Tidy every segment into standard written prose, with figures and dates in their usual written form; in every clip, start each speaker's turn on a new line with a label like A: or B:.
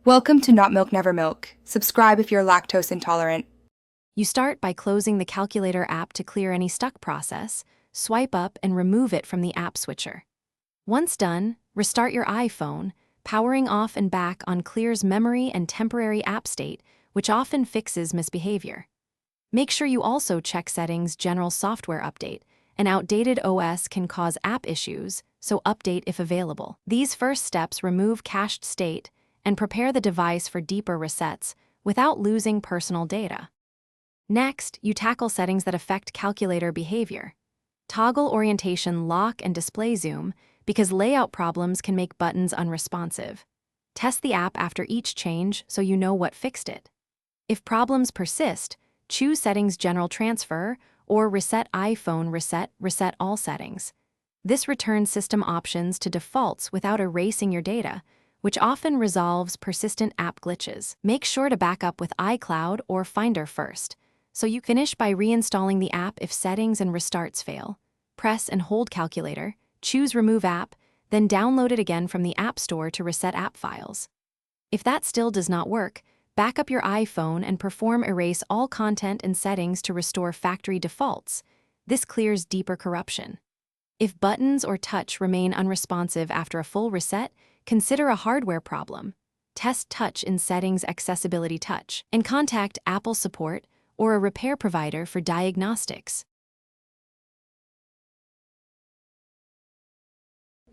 A: Welcome to Not Milk Never Milk. Subscribe if you're lactose intolerant.
B: You start by closing the calculator app to clear any stuck process, swipe up and remove it from the app switcher. Once done, restart your iPhone, powering off and back on clears memory and temporary app state, which often fixes misbehavior. Make sure you also check settings general software update. An outdated OS can cause app issues, so update if available. These first steps remove cached state and prepare the device for deeper resets without losing personal data. Next, you tackle settings that affect calculator behavior. Toggle orientation lock and display zoom because layout problems can make buttons unresponsive. Test the app after each change so you know what fixed it. If problems persist, choose Settings General Transfer or Reset iPhone Reset All Settings. This returns system options to defaults without erasing your data, which often resolves persistent app glitches. Make sure to back up with iCloud or Finder first, so you finish by reinstalling the app if settings and restarts fail. Press and hold calculator, choose Remove App, then download it again from the App Store to reset app files. If that still does not work, back up your iPhone and perform erase all content and settings to restore factory defaults. This clears deeper corruption. If buttons or touch remain unresponsive after a full reset, consider a hardware problem. Test touch in Settings Accessibility Touch, and contact Apple support or a repair provider for diagnostics.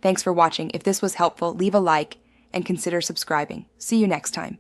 A: Thanks for watching. If this was helpful, leave a like and consider subscribing. See you next time.